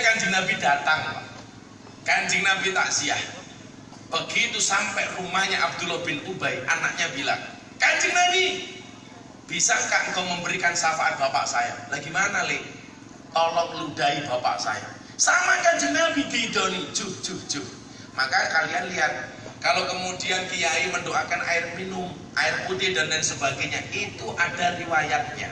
Kanjeng Nabi datang, Kanjeng Nabi takziah. Begitu sampai rumahnya Abdullah bin Ubay, anaknya bilang, Kanjeng Nabi, bisakah engkau memberikan syafaat bapak saya? Lah gimana, Le? Tolong ludahi bapak saya. Sama Kanjeng Nabi bidoni, juh. Maka kalian lihat, kalau kemudian kiai mendoakan air minum, air putih dan lain sebagainya, itu ada riwayatnya.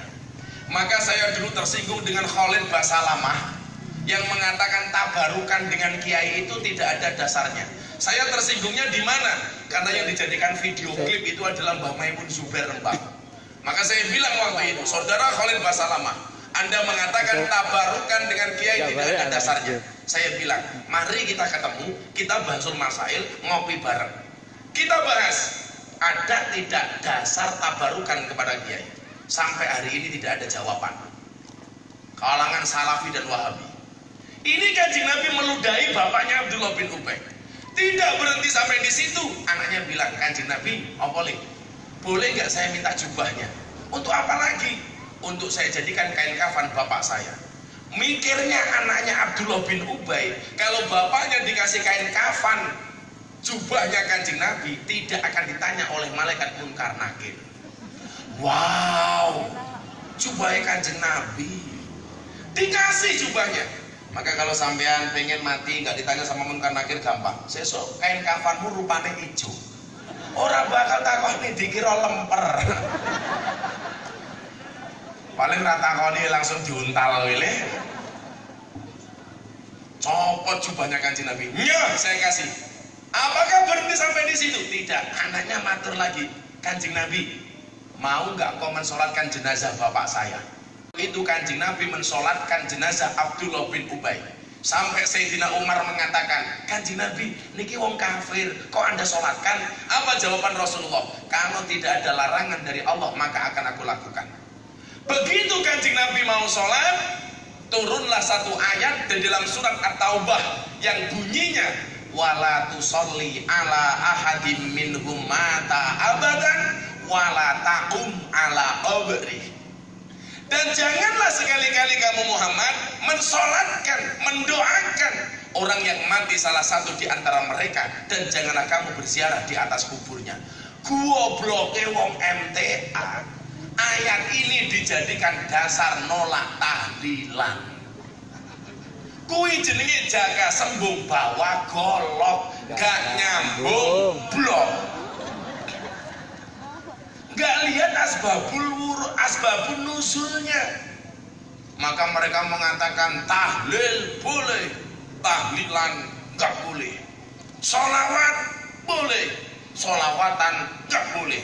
Maka saya dulu tersinggung dengan Khalid Basalamah yang mengatakan tabarukan dengan kiai itu tidak ada dasarnya. Saya tersinggungnya di mana? Karena yang dijadikan video klip itu adalah Mbah Maimun Zubair Rembang. Maka saya bilang waktu itu, saudara Khalid Basalamah, Anda mengatakan tabarukan dengan kiai tidak ada dasarnya. Saya bilang, mari kita ketemu, kita bahas masail, ngopi bareng. Kita bahas, ada tidak dasar tabarukan kepada kiai? Sampai hari ini tidak ada jawaban. Kalangan Salafi dan Wahabi. Ini Kanjeng Nabi meludahi bapaknya Abdullah bin Ubay. Tidak berhenti sampai di situ. Anaknya bilang, Kanjeng Nabi, boleh nggak saya minta jubahnya? Untuk apa lagi? Untuk saya jadikan kain kafan bapak saya. Mikirnya anaknya Abdullah bin Ubay, kalau bapaknya dikasih kain kafan, jubahnya Kanjeng Nabi tidak akan ditanya oleh malaikat Munkar Nakir. Wow, jubahnya Kanjeng Nabi dikasih jubahnya. Maka kalau sampean pengen mati nggak ditanya sama Munkar Nakir gampang. Sesuk kain kafanmu rupanya hijau. Orang bakal takut nih dikira lemper. Paling rata kali langsung diuntal wile. Copot jubahnya Kanjeng Nabi. Ya, saya kasih. Apakah berhenti sampai di situ? Tidak. Anaknya matur lagi. Kanjeng Nabi, mau nggak kau mensolatkan jenazah bapak saya? Itu Kanjeng Nabi mensolatkan jenazah Abdullah bin Ubay. Sampai Sayyidina Umar mengatakan, Kanjeng Nabi, niki wong kafir, kok Anda solatkan? Apa jawaban Rasulullah? Kalau tidak ada larangan dari Allah, maka akan aku lakukan. Begitu Kanjeng Nabi mau sholat, turunlah satu ayat di dalam surat At-Taubah yang bunyinya, wala tusolli ala ahadim minhum mata abadan wala taqum ala qabri. Dan janganlah sekali-kali kamu Muhammad mensolatkan, mendoakan orang yang mati salah satu di antara mereka, dan janganlah kamu berziarah di atas kuburnya. Gobloke wong MTA, ayat ini dijadikan dasar nolak tahlilan. Kui jenenge jaga sembung bawa golok, gak nyambung blok. Gak lihat asbabun nusulnya. Maka mereka mengatakan tahlil boleh, tahlilan gak boleh. Sholawat boleh, sholawatan gak boleh.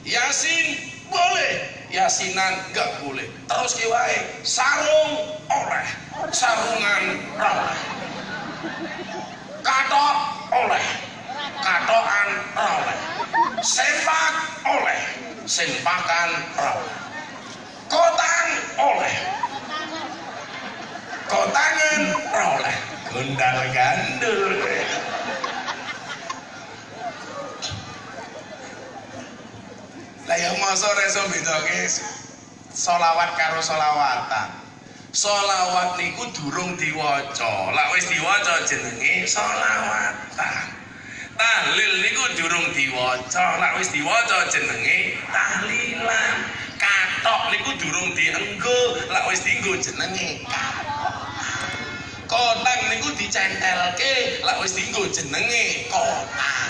Yasin boleh, yasinan gak boleh. Terus kiwai sarung oleh, sarungan oleh. Katok oleh, katokan oleh. Sempak oleh, sempakan oleh. Kotang oleh, kotangan oleh. Gundal gandul. Lah ya masa reso bedake sholawat karo sholawatan. Sholawat niku durung diwaca. Lah wis diwaca jenenge sholawatan. Tahlil niku durung diwaca. Lah wis diwaca jenenge tahlilan. Katok niku durung dienggo. Lah wis dienggo jenenge katok. Kotang niku dicentelke. Lah wis dienggo jenenge kotang.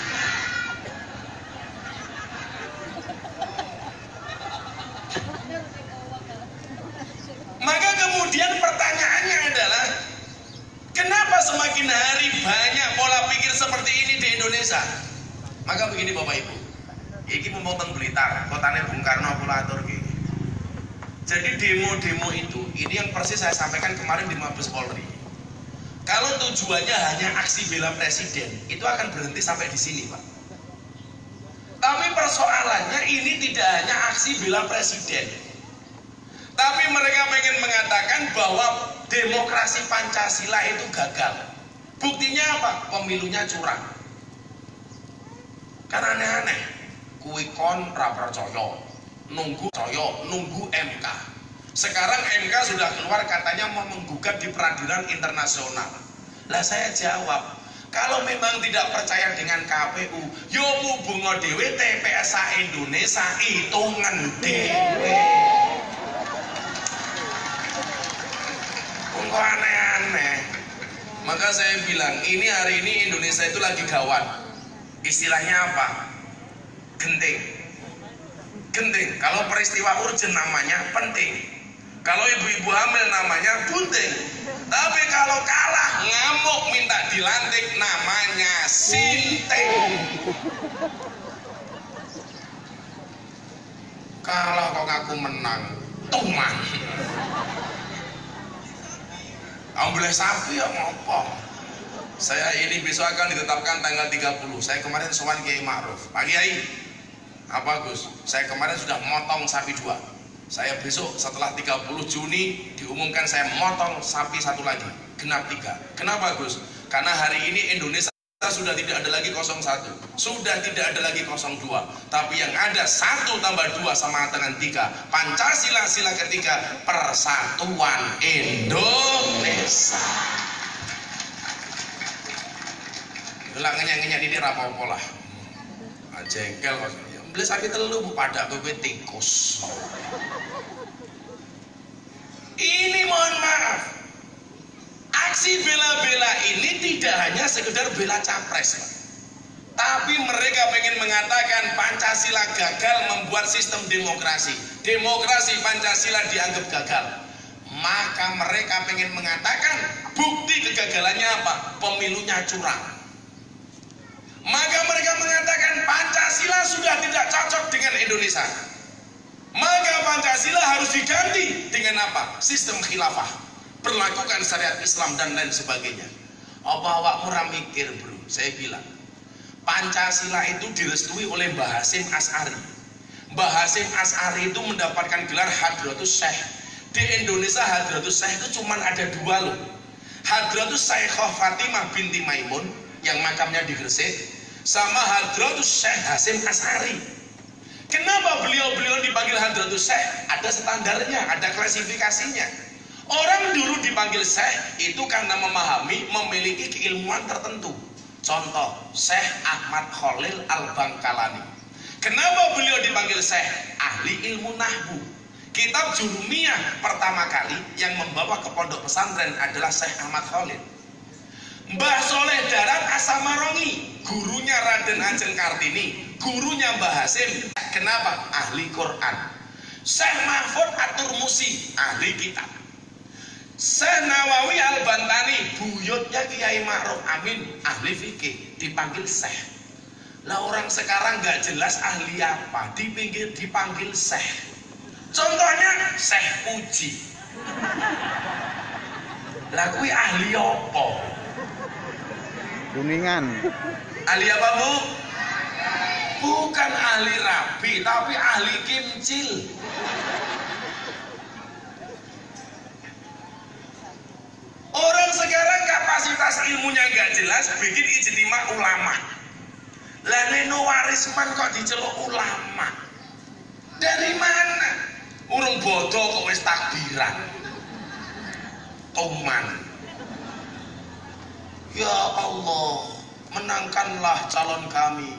Maka kemudian pertanyaannya adalah, kenapa semakin hari banyak pola pikir seperti ini di Indonesia? Maka begini Bapak Ibu, ini memotong Blitar, kotanya Bung Karno kula atur gini. Jadi demo-demo itu, ini yang persis saya sampaikan kemarin di Mabes Polri. Kalau tujuannya hanya aksi bela presiden, itu akan berhenti sampai di sini, Pak. Tapi persoalannya ini tidak hanya aksi bela presiden. Tapi mereka pengen mengatakan bahwa demokrasi Pancasila itu gagal. Buktinya apa? Pemilunya curang. Kan aneh-aneh. Kuwi kon ra percaya, nunggu MK. Sekarang MK sudah keluar katanya mau menggugat di peradilan internasional. Lah saya jawab, kalau memang tidak percaya dengan KPU, yo mubungo dewe TPS Indonesia hitungan dewe. Kok aneh-aneh. Maka saya bilang, ini hari ini Indonesia itu lagi gawat. Istilahnya apa? Genting. Genting. Kalau peristiwa urgent namanya penting. Kalau ibu-ibu hamil namanya bunting. Tapi kalau kalah ngamuk minta dilantik namanya sinting. Kalah kok ngaku menang, tuman. Ambilnya sapi ya ngopo. Saya ini besok akan ditetapkan tanggal 30. Saya kemarin sowan Kiai Ma'ruf. Pak Kiai, apa Gus? Saya kemarin sudah motong sapi 2. Saya besok setelah 30 Juni diumumkan saya motong sapi 1 lagi, genap 3. Kenapa Gus? Karena hari ini Indonesia sudah tidak ada lagi 01, sudah tidak ada lagi 02, tapi yang ada 1 tambah 2 sama dengan 3. Pancasila sila ketiga, persatuan Indonesia. Gelak ngenyak-ngenyak ini rapopo lah. Jengkel maksudnya. Beli sapi telu pada bebek tikus. Ini mohon maaf, aksi bela-bela ini tidak hanya sekedar bela capres, tapi mereka pengen mengatakan Pancasila gagal membuat sistem demokrasi. Demokrasi Pancasila dianggap gagal. Maka mereka pengen mengatakan bukti kegagalannya apa? Pemilunya curang. Maka mereka mengatakan Pancasila sudah tidak cocok dengan Indonesia. Maka Pancasila harus diganti dengan apa? Sistem khilafah, berlakukan syariat Islam dan lain sebagainya. Apa awak murah mikir bro? Saya bilang Pancasila itu direstui oleh Mbah Hasyim Asy'ari. Mbah Hasyim Asy'ari itu mendapatkan gelar Hadratus Syekh. Di Indonesia Hadratus Syekh itu cuma ada 2 loh. Hadratus Syekhah Fatimah binti Maimun yang makamnya di Gresik, sama Hadratus Syekh Hasyim Asy'ari. Kenapa beliau-beliau dipanggil Hadratus Syekh? Ada standarnya, ada klasifikasinya. Orang dulu dipanggil Syekh itu karena memahami, memiliki keilmuan tertentu. Contoh, Syekh Ahmad Khalil Al-Bangkalani. Kenapa beliau dipanggil Syekh? Ahli ilmu nahwu. Kitab Jurumiyah pertama kali yang membawa ke pondok pesantren adalah Syekh Ahmad Khalil. Mbah Soleh Darat Asamarongi, gurunya Raden Ajeng Kartini, gurunya Mbah Hasyim. Kenapa? Ahli Quran. Syekh Mahfud At-Turmusi, ahli kitab. Syekh Nawawi Al-Bantani, buyutnya Kiai Ma'ruf Amin, ahli fikih, dipanggil Syekh. Lah orang sekarang nggak jelas ahli apa, dipanggil Syekh. Contohnya Syekh Puji. Lah kuwi ahli apa? Kuningan. Ahli apa Bu? Bukan ahli rabi, tapi ahli kimcil. Orang sekarang kapasitas ilmunya nggak jelas, bikin ijtima ulama. Lah Neno Warisman kok diceluk ulama? Dari mana? Urung bodoh kok wis takbiran. Tuman. Ya Allah, menangkanlah calon kami.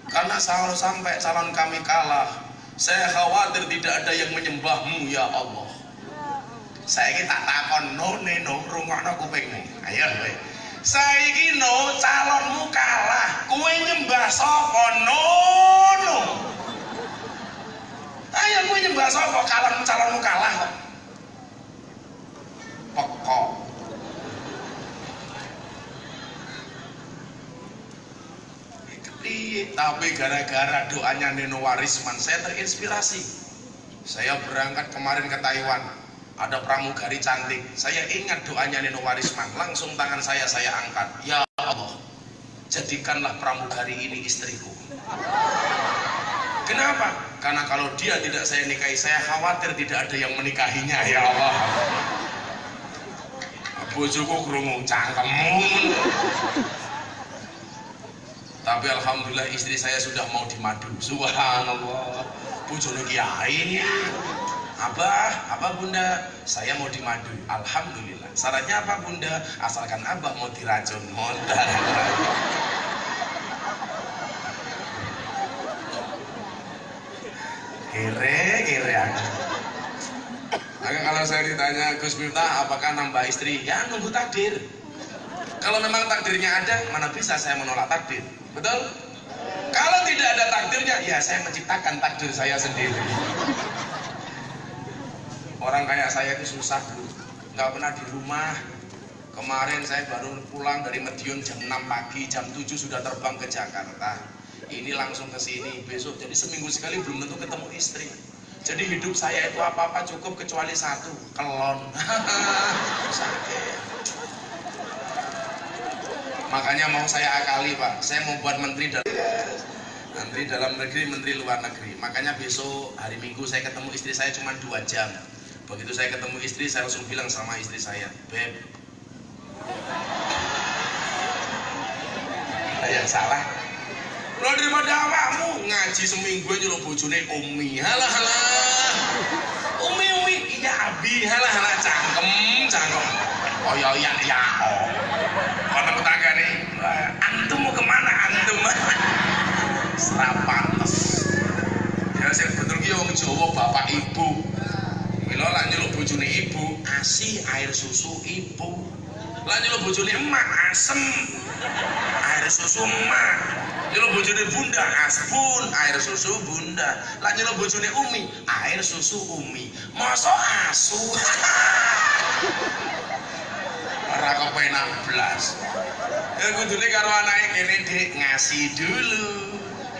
Karena kalau sampai calon kami kalah, saya khawatir tidak ada yang menyembahmu ya Allah. Saya tak takon no rungokno kupingmu. Ayo kowe. Saiki no calonmu kalah, kowe nyembah sapa? No. Ayo kowe nyembah sapa? Calonmu kalah kok. Pokok. Tapi gara-gara doanya Neno Warisman saya terinspirasi. Saya berangkat kemarin ke Taiwan, ada pramugari cantik. Saya ingat doanya Neno Warisman, langsung tangan saya angkat. Ya Allah, jadikanlah pramugari ini istriku. Kenapa? Karena kalau dia tidak saya nikahi, saya khawatir tidak ada yang menikahinya. Ya Allah, bojoku krungu cangkemmu. Tapi alhamdulillah istri saya sudah mau dimadu. Subhanallah, bojone kiai. Abah, apa bunda? Saya mau dimadui. Alhamdulillah. Syaratnya apa bunda? Asalkan abah mau diracun. Modal. Kere aku. Maka kalau saya ditanya Gus Miftah apakah nambah istri? Ya nunggu takdir. Kalau memang takdirnya ada, mana bisa saya menolak takdir? Betul? Kalau tidak ada takdirnya, ya saya menciptakan takdir saya sendiri. Orang kayak saya itu susah, Bu. Nggak pernah di rumah. Kemarin saya baru pulang dari Madiun jam 6 pagi, jam 7 sudah terbang ke Jakarta. Ini langsung ke sini, besok. Jadi seminggu sekali belum tentu ketemu istri. Jadi hidup saya itu apa-apa cukup kecuali satu, kelon. Sakit. Makanya mau saya akali, Pak. Saya mau buat menteri dalam negeri, menteri luar negeri. Makanya besok hari Minggu saya ketemu istri saya cuma 2 jam. Begitu saya ketemu istri, saya langsung bilang sama istri saya, Beb, yang salah. Lo daripada awakmu ngaji seminggu nyuruh bojone Umi, halah. Umi, iya Abi, halah, cangkem. Oh ya, kalau tetangga nih, antum mau kemana antum? Serapantes. Ya saya betul ki wong Jawa bapak ibu. Mila lak nyeluk bojone ibu, asi air susu ibu. Lak nyeluk bojone emak, asem air susu emak. Nyeluk bojone bunda, asbun air susu bunda. Lak nyeluk bojone umi, air susu umi. Mosok asu. Ora kepenak blas. Ya kudune karo anake kene, Dik, ngasih dulu.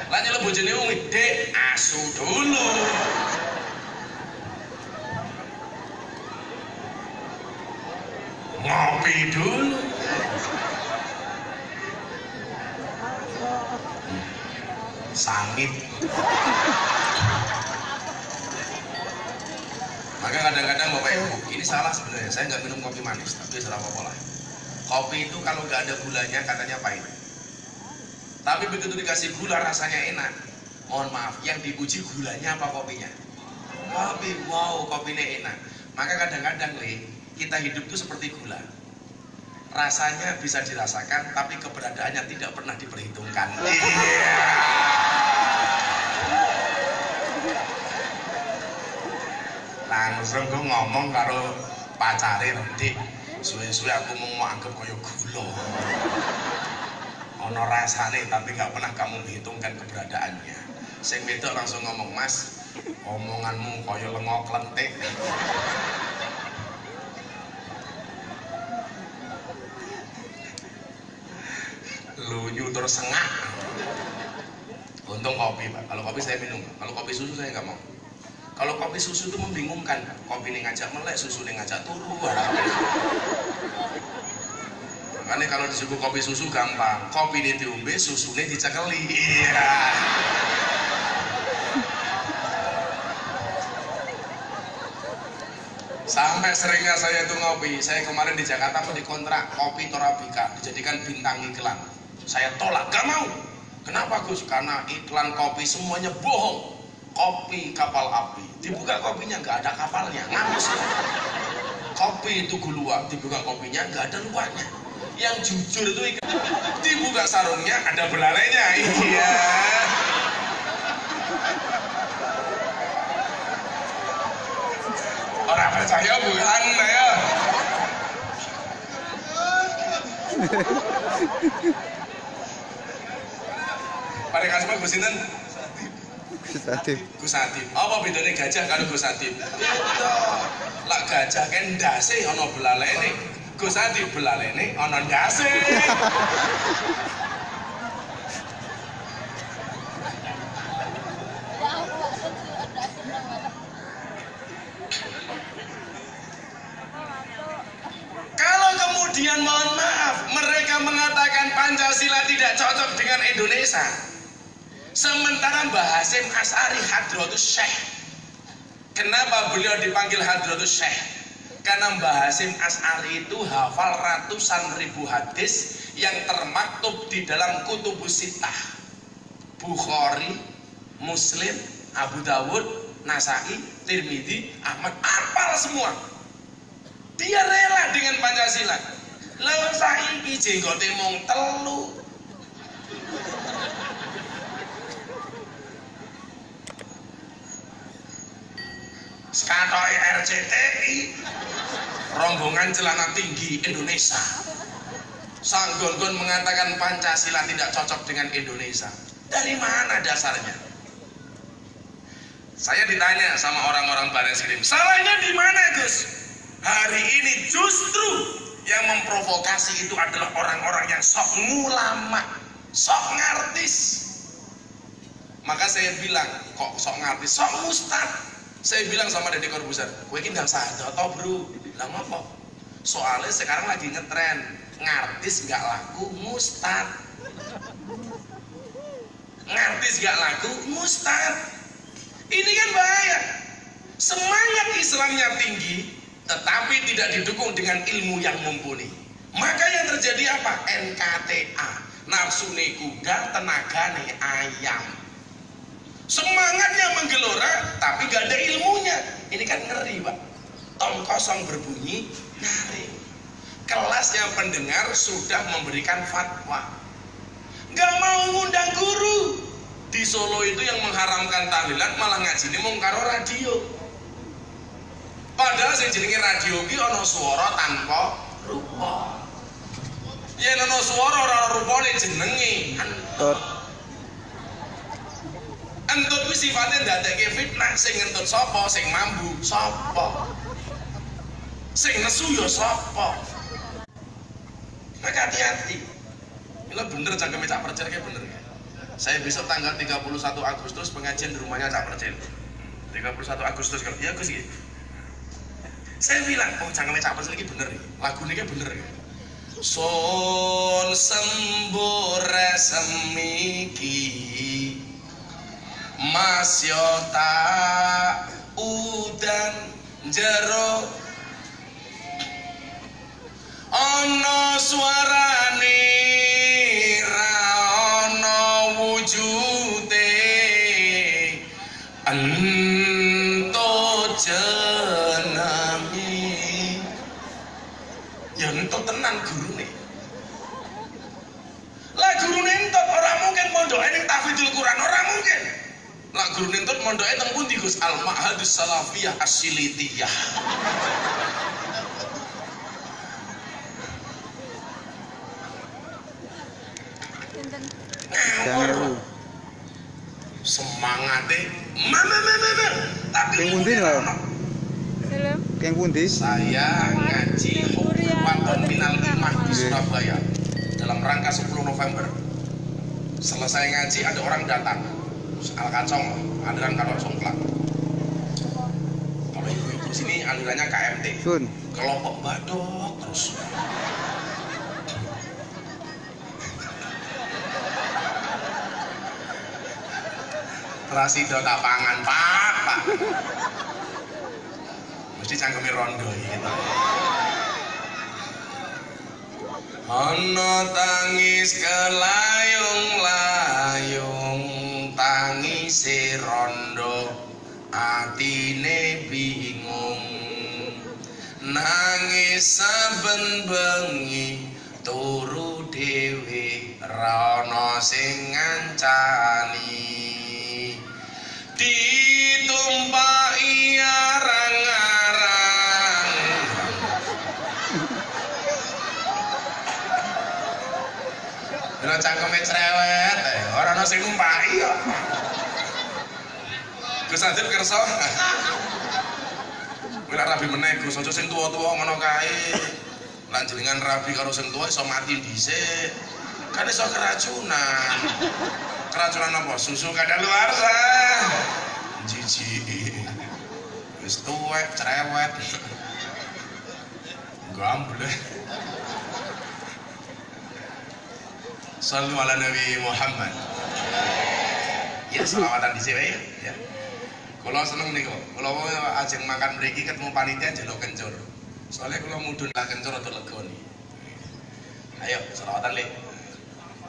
Lah nyeluk bojone umi, Dik, asu dulu. Ngopi dulu. Sangit. Maka kadang-kadang Bapak Ibu, ini salah sebenarnya. Saya nggak minum kopi manis, tapi serah apa lah. Kopi itu kalau nggak ada gulanya katanya pahit. Tapi begitu dikasih gula rasanya enak. Mohon maaf, yang dipuji gulanya apa kopinya? Kopi, wow, kopinya enak. Maka kadang-kadang kita hidup itu seperti gula. Rasanya bisa dirasakan, tapi keberadaannya tidak pernah diperhitungkan. Iya. Langsung gue ngomong karo pacare, Dik, suwe-suwe aku mau anggap kaya gula. Ono rasane tapi gak pernah kamu hitungkan keberadaannya. Sing wedok langsung ngomong, Mas, omonganmu kaya lengo klentik. Luyu terus sengak. Untung kopi, Pak. Kalau kopi saya minum. Kalau kopi susu saya nggak mau. Kalau kopi susu itu membingungkan. Kopi ini ngajak melek, susu ini ngajak turu. Makanya kalau disuguh kopi susu gampang. Kopi ini diombe, susu ini dicekeli. Iya. Sampai seringnya saya itu ngopi. Saya kemarin di Jakarta mau dikontrak kopi Torabika, dijadikan bintang iklan. Saya tolak, gak mau. Kenapa Gus? Karena iklan kopi semuanya bohong. Kopi kapal api, dibuka kopinya nggak ada kapalnya, ngamus. Kopi itu guluak, dibuka kopinya nggak ada luarnya. Yang jujur itu dibuka sarungnya ada belalainya. Iya. Orang percaya bukan ya. Pada kasih Gus Sinten? Gus Atib. Apa bedanya gajah karo Gus Atib? Lah gajah kan ndase ana belalene. Gus Atib belalene ana ndase. Kalau kemudian mohon maaf mereka mengatakan Pancasila tidak cocok dengan Indonesia. Sementara Mbah Hasyim Asy'ari Hadratus Syekh. Kenapa beliau dipanggil Hadratus Syekh? Karena Mbah Hasyim Asy'ari itu hafal ratusan ribu hadis yang termaktub di dalam Kutubus Sittah. Bukhari, Muslim, Abu Dawud, Nasai, Tirmidzi, Ahmad, apal semua. Dia rela dengan Pancasila. Lah saiki jenggote mung 3. Sekatoke RCTI, rombongan celana tinggi Indonesia. Sanggon-gon mengatakan Pancasila tidak cocok dengan Indonesia. Dari mana dasarnya? Saya ditanya sama orang-orang Bareskrim, salahnya di mana Gus? Hari ini justru yang memprovokasi itu adalah orang-orang yang sok ngulama, sok ngartis. Maka saya bilang, kok sok ngartis, sok mustad. Saya bilang sama Deddy Corbuzier, gue ini gak sadar atau bro, bilang apa? Soalnya sekarang lagi ngetren, ngartis gak laku, mustad. Ngartis gak laku, mustad. Ini kan bahaya. Semangat Islamnya tinggi, tetapi tidak didukung dengan ilmu yang mumpuni. Maka yang terjadi apa? NKTA, nafsune kuda, tenagane ayam. Semangatnya menggelora, tapi gak ada ilmunya. Ini kan ngeri, Pak. Tong kosong berbunyi, nyaring. Kelasnya pendengar sudah memberikan fatwa. Gak mau ngundang guru. Di Solo itu yang mengharamkan tahlilan malah ngaji ini mau karo radio. Padahal sing jenenge radio ki ana swara tanpa rupa. Yen ana swara ora ana rupane jenenge entut. Entut kuwi sifate ndadekke fitnah, sing entut sapa, sing mambu sapa. Sing nesu ya sapa. Maka hati-hati. Ini bener cangkeme Cak Percil kayak bener. Saya besok tanggal 31 Agustus pengajian di rumahnya Cak Percil. 31 Agustus kalau iya Gus gitu. Saya bilang, oh cangkeme Cak Percil ini bener nih. Lagu ini bener ya. Son sembore semiki Mas Yota udan jero ono suarane wujute entut jenenge ya entut tenan gurune lah gurune entut ora mungkin mondoke ning tahfidzul Quran ora mungkin lah gurune entut mondoke teng pundi Gus Al Ma'hadus Salafiyah Asyilitiyah Jangan semangatnya tapi pundi lah. Keng pundi? Saya ngaji Hukuman Minal Imah di Surabaya dalam rangka 10 November. Selesai ngaji ada orang datang Al Kacong, aliran Kacong Songklak. Kalau ibu-ibu sini alirannya KMT kelompok badok terus. Rasido tak pangan pak mesti cangkeme rondo gitu. Ono tangis kelayung-layung tangise rondo atine bingung nangis saben bengi turu dhewe ra ono sing ngancani ditumpaki arang-arang lha cangkeme cerewet ora ana sing numpaki kok Gus Adil kersa ora rabi meneh Gus aja sing tuwa-tuwa ngono kae lan jenengan rabi karo sing tuwa iso mati dhisik kan iso keracunan. Keracunan apa? Susu kadaluarsa. Jijik. Wis tuwek, cerewet. Gamble. Shallu ala Nabi Muhammad. Ya selawatan di sini ya. Kalau seneng nih kok. Kalau ajeng makan mriki ketemu panitia njaluk kencur. Soalnya kalau mudun lah kencur atau legoni. Ayo selawatan le.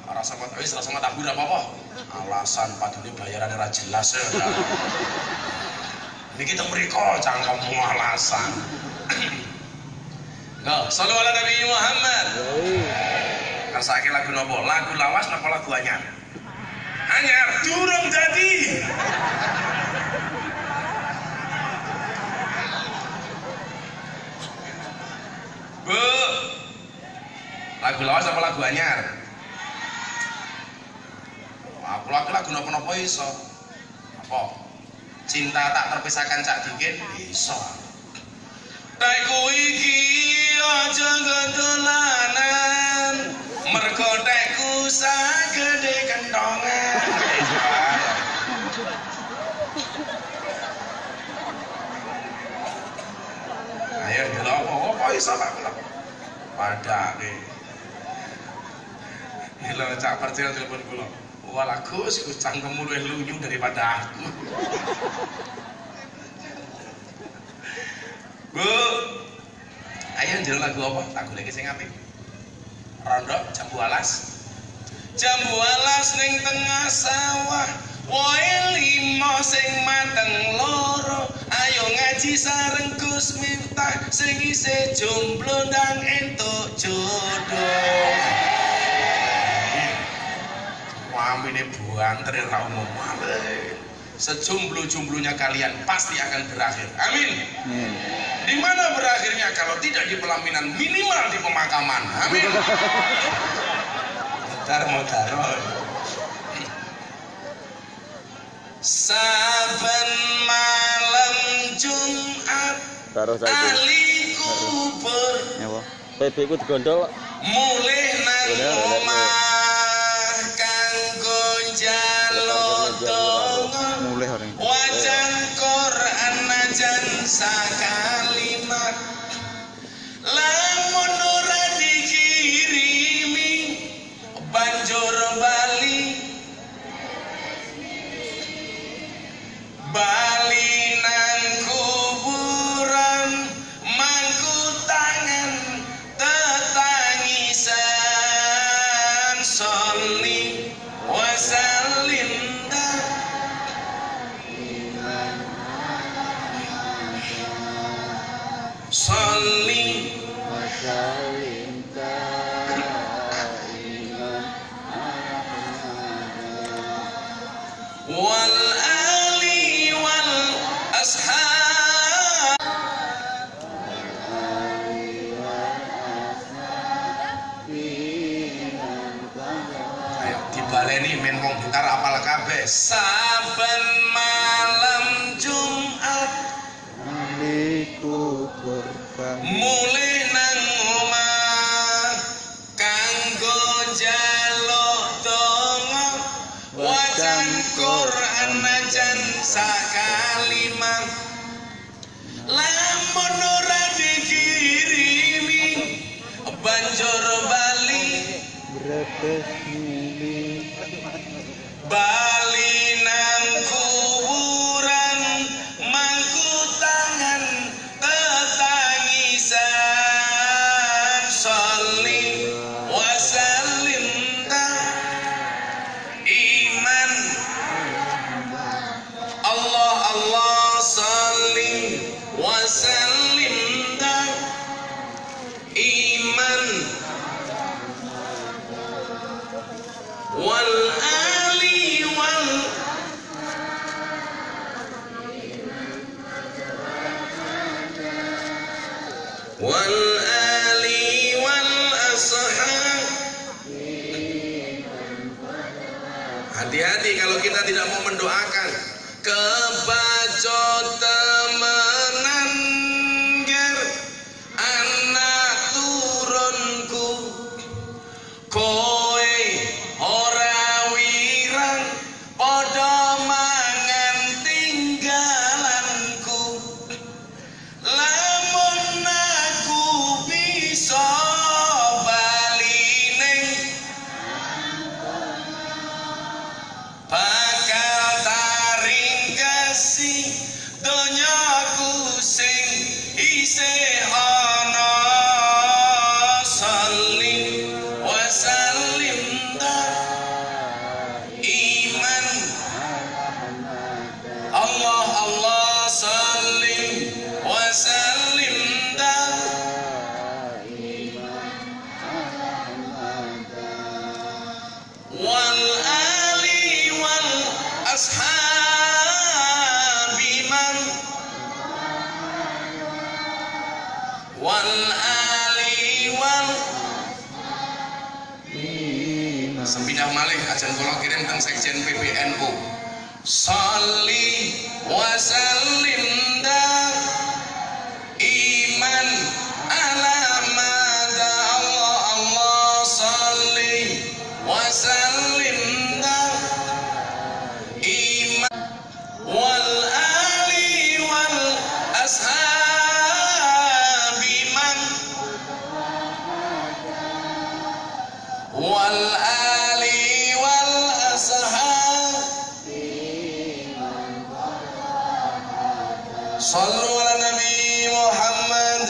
Rasa mat wis rasa mat aku apa-apa. Alasan padune bayarannya ora jelas ya. Niki teng mriko cangkemmu alasan. Nggih, sallallahu ala Nabi Muhammad. Kersake lagu napa? Lagu lawas napa lagu anyar? Anyar durung jadi. Bu, lagu lawas apa lagu anyar? Aku lagu napa iso? Apa? Cinta tak terpisahkan cak dikit iso. Tekku iki aja gondolanan, mergo tekku sagede kentongan. Ayo delok apa iso Pak kula. Padake. Lha cak percaya telepon kula. Walah Gus cangkemmu luwih lunyu daripada aku. Bu, ayo ndelok lagu apa? Lagu lagi sing apik. Rondo jambu alas. Jambu alas ning tengah sawah. Woe limo sing mateng loro. Ayo ngaji sareng Gus Miftah sing isih jomblo ndang entuk jodoh. Amine buanter ra umum. Sejomblo-jomblonya kalian pasti akan berakhir. Amin. Di mana berakhirnya kalau tidak di pelaminan, minimal di pemakaman. Amin. Modar. Saben malam Jumat ahli kubur. Napa? PB ku digondol. Mulih nang omah kanggo njaluk mulih orang. wajan Quran najan sakalimat lamun ora dikirimi banjur bali nang kuburan mangku tangan tetangisan sholli wasallim sholli Wasallim wal ali wal ashab. Ayo dibaleni men wong Blitar apal kabeh. Saben malam Jumat kubur mulih nang omah kanggo njaluk donga wajan Quran najan sakalimat lamun ora dikirimi banjur bali brebes mili bali nang kuburan mangku tangan tetangisan sholli wasallim iman Allah Allah sholli wasallim iman wal ali wal wal ashab. Hati-hati kalau kita tidak mau mendoakan kebaco temenan ger anak turunku kowe ora wirang padha mangan tinggalanku lamun aku bisa bali ning bakal taring kasih donya Sepindah malih ajan kula kirim teng Sekjen PBNU. Sholli wa sallim iman ala mada Allah Allah sholli wa sallim iman wal ali wal ashabi man wal ali wal ashab sallu ala nabi Muhammad